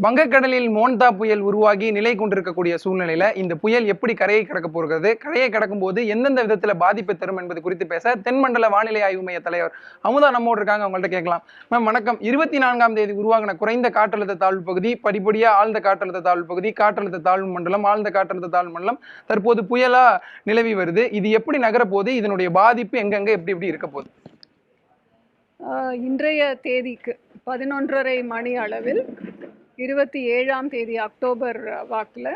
வங்கக்கடலில் மோன்தா புயல் உருவாகி நிலை கொண்டிருக்கக்கூடிய சூழ்நிலையில இந்த புயல் எப்படி கரையை கடக்க போகிறது, கரையை கடக்கும் போது எந்தெந்த விதத்துல பாதிப்பை தரும் என்பது குறித்து பேச தென்மண்டல வானிலை ஆய்வு மைய தலைவர் அமுதா நம்மோடு இருக்காங்க. அவங்கள்ட்ட கேட்கலாம். மேம் வணக்கம். 24ஆம் தேதி உருவாகின குறைந்த காற்றழுத்த தாழ்வு பகுதி படிப்படியா ஆழ்ந்த காற்றழுத்த தாழ்வு பகுதி, காற்றழுத்த தாழ்வு மண்டலம், ஆழ்ந்த காற்றழுத்த தாழ்வு மண்டலம் தற்போது புயலா நிலவி வருது. இது எப்படி நகர போது, இதனுடைய பாதிப்பு எங்கெங்க எப்படி எப்படி இருக்க போகுது? இன்றைய தேதிக்கு 11:30 மணி அளவில் 27ஆம் தேதி அக்டோபர் வாக்கில்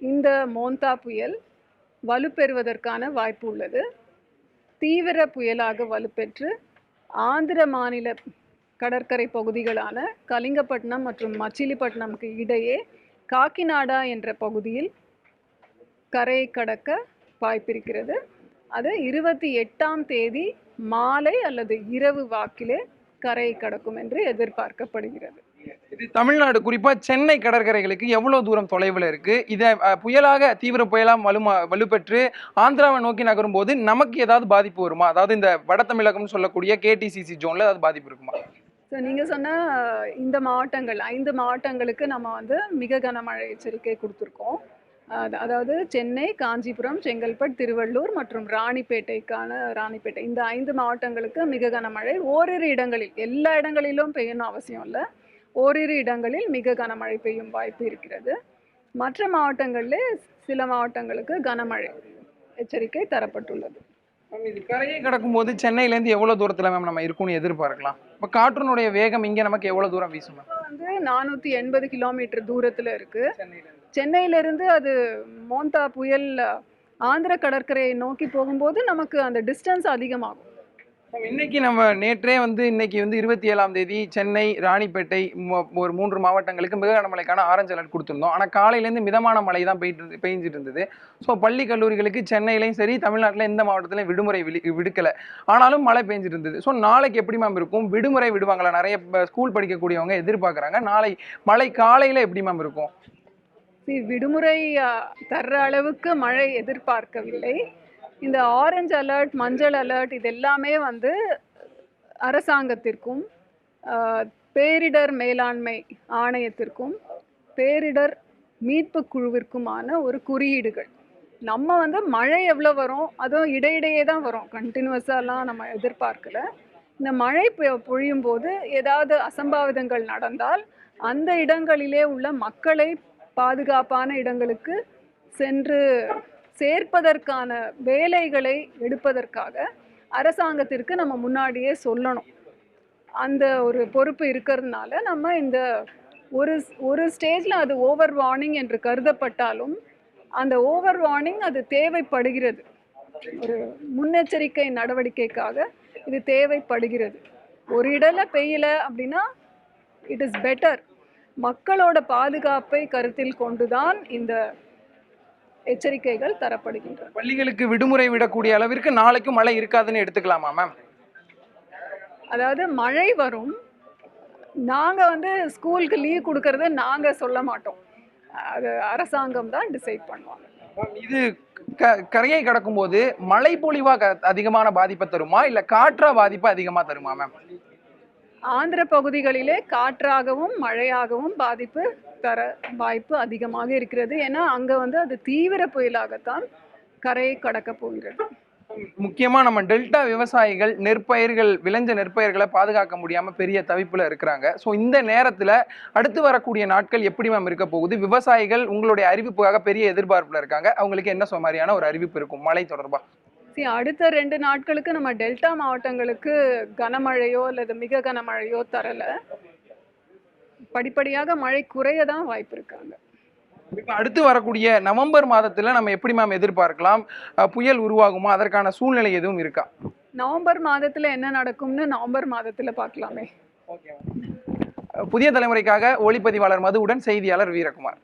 இந்த மோன்தா புயல் வலுப்பெறுவதற்கான வாய்ப்பு உள்ளது. தீவிர புயலாக வலுப்பெற்று ஆந்திர மாநில கடற்கரை பகுதிகளான கலிங்கப்பட்டினம் மற்றும் மச்சிலிப்பட்டினமுக்கு இடையே காக்கிநாடா என்ற பகுதியில் கரையை கடக்க வாய்ப்பிருக்கிறது. அது 28ஆம் தேதி மாலை அல்லது இரவு வாக்கிலே கரையை கடக்கும் என்று எதிர்பார்க்கப்படுகிறது. இது தமிழ்நாடு குறிப்பா சென்னை கடற்கரைகளுக்கு எவ்வளவு தூரம் தொலைவில் இருக்கு? இதை புயலாக தீவிர புயலாக வலுப்பெற்று ஆந்திராவை நோக்கி நகரும் போது நமக்கு ஏதாவது பாதிப்பு வருமா? அதாவது இந்த வட தமிழகம் சொல்லக்கூடிய கேடிசிசி ஜோன்ல ஏதாவது பாதிப்பு இருக்குமா? ஸோ நீங்கள் சொன்ன இந்த மாவட்டங்கள் 5 மாவட்டங்களுக்கு நம்ம மிக கனமழை எச்சரிக்கை கொடுத்துருக்கோம். அதாவது சென்னை, காஞ்சிபுரம், செங்கல்பட்டு, திருவள்ளூர் மற்றும் ராணிப்பேட்டை இந்த 5 மாவட்டங்களுக்கு மிக கனமழை. ஓரிரு இடங்களில், எல்லா இடங்களிலும் பெய்யணும் அவசியம் இல்லை, ஓரிரு இடங்களில் மிக கனமழை பெய்யும் வாய்ப்பு இருக்கிறது. மற்ற மாவட்டங்களில் சில மாவட்டங்களுக்கு கனமழை எச்சரிக்கை தரப்பட்டுள்ளது. இது கரையை கடக்கும் போது சென்னையிலேருந்து எவ்வளவு தூரத்துல மேம் நம்ம இருக்கும்னு எதிர்பார்க்கலாம்? இப்போ காற்றினுடைய வேகம் இங்கே நமக்கு எவ்வளவு தூரம் வீசும்? 480 கிலோமீட்டர் தூரத்துல இருக்கு. சென்னையிலிருந்து அது மோன்தா புயல் ஆந்திர கடற்கரையை நோக்கி போகும்போது நமக்கு அந்த டிஸ்டன்ஸ் அதிகமாகும். இன்னைக்கு நம்ம நேற்றே இன்னைக்கு 27ஆம் தேதி சென்னை, ராணிப்பேட்டை ஒரு 3 மாவட்டங்களுக்கு மிக கனமழைக்கான ஆரஞ்சு அலர்ட் கொடுத்துருந்தோம். ஆனால் காலையிலேருந்து மிதமான மழை தான் பெய்ஞ்சிட்டு இருந்தது. ஸோ பள்ளி கல்லூரிகளுக்கு சென்னையிலையும் சரி, தமிழ்நாட்டில் எந்த மாவட்டத்திலையும் விடுமுறை விடுக்கலை. ஆனாலும் மழை பெஞ்சிட்டு இருந்தது. ஸோ நாளைக்கு எப்படி மேம் இருக்கும்? விடுமுறை விடுவாங்களா? நிறைய ஸ்கூல் படிக்கக்கூடியவங்க எதிர்பார்க்குறாங்க. நாளை மழை காலையில் எப்படி மேம் இருக்கும்? விடுமுறை தர்ற அளவுக்கு மழை எதிர்பார்க்கவில்லை. இந்த ஆரஞ்சு அலர்ட், மஞ்சள் அலர்ட் இது எல்லாமே அரசாங்கத்திற்கும் பேரிடர் மேலாண்மை ஆணையத்திற்கும் பேரிடர் மீட்பு குழுவிற்குமான ஒரு குறியீடுகள். நம்ம மழை எவ்வளோ வரும், அதுவும் இடையிடையே தான் வரும், கண்டினியூஸாலாம் நம்ம எதிர்பார்க்கல. இந்த மழை பொழியும் போது ஏதாவது அசம்பாவிதங்கள் நடந்தால் அந்த இடங்களிலே உள்ள மக்களை பாதுகாப்பான இடங்களுக்கு சென்று சேர்ப்பதற்கான வேலைகளை எடுப்பதற்காக அரசாங்கத்திற்கு நம்ம முன்னாடியே சொல்லணும். அந்த ஒரு பொறுப்பு இருக்கிறதுனால நம்ம இந்த ஒரு ஸ்டேஜில் அது ஓவர் வார்னிங் என்று கருதப்பட்டாலும் அந்த ஓவர் வார்னிங் அது தேவைப்படுகிறது. ஒரு முன்னெச்சரிக்கை நடவடிக்கைக்காக இது தேவைப்படுகிறது. ஒரு இடத்துல பெய்யலை அப்படின்னா இட் இஸ் பெட்டர். மக்களோட பாதுகாப்பை கருத்தில் கொண்டுதான் இந்த எச்சரிக்கைகள் தரப்படுகின்றன. பள்ளிகளுக்கு விடுமுறை விடக்கூடிய அளவிற்கு நாளைக்கும் மழை இருக்காதுன்னு எடுத்துக்கலாமா மேம்? அதாவது மழை வரும், நாங்க ஸ்கூலுக்கு லீவ் கொடுக்கறத நாங்க சொல்ல மாட்டோம், அது அரசாங்கம் தான் டிசைட் பண்ணுவாங்க. இது கரையை கடக்கும் போது மழை பொழிவா அதிகமான பாதிப்பை தருமா இல்ல காற்றா பாதிப்பு அதிகமா தருமா மேம்? ஆந்திர பகுதிகளிலே காற்றாகவும் மழையாகவும் பாதிப்பு தர வாய்ப்பு அதிகமாக இருக்கிறது. ஏன்னா அங்க அது தீவிர புயலாகத்தான் கரையை கடக்க போகிறது. முக்கியமா நம்ம டெல்டா விவசாயிகள் நெற்பயிர்கள், விளைஞ்ச நெற்பயிர்களை பாதுகாக்க முடியாம பெரிய தவிப்புல இருக்கிறாங்க. ஸோ இந்த நேரத்துல அடுத்து வரக்கூடிய நாட்கள் எப்படி மேம் இருக்க போகுது? விவசாயிகள் உங்களுடைய அறிவிப்புக்காக பெரிய எதிர்பார்ப்புல இருக்காங்க. அவங்களுக்கு என்ன மாதிரியான ஒரு அறிவிப்பு இருக்கும் மழை தொடர்பா? அடுத்த 2 நாட்களுக்கு நம்ம டெல்டா மாவட்டங்களுக்கு கனமழையோ அல்லது மிக கனமழையோ தரல. படிப்படியாக மழை குறைய தான் வாய்ப்பு இருக்காங்க. இப்போ அடுத்து வரக்கூடிய நவம்பர் மாதத்துல நம்ம எப்படி மேம் எதிர்பார்க்கலாம்? புயல் உருவாகுமா? அதற்கான சூழ்நிலை எதுவும் இருக்கா? நவம்பர் மாதத்துல என்ன நடக்கும்னு நவம்பர் மாதத்துல பார்க்கலாமே. புதிய தலைமுறைக்காக ஒளிப்பதிவாளர் மதுவுடன் செய்தியாளர் வீரகுமார்.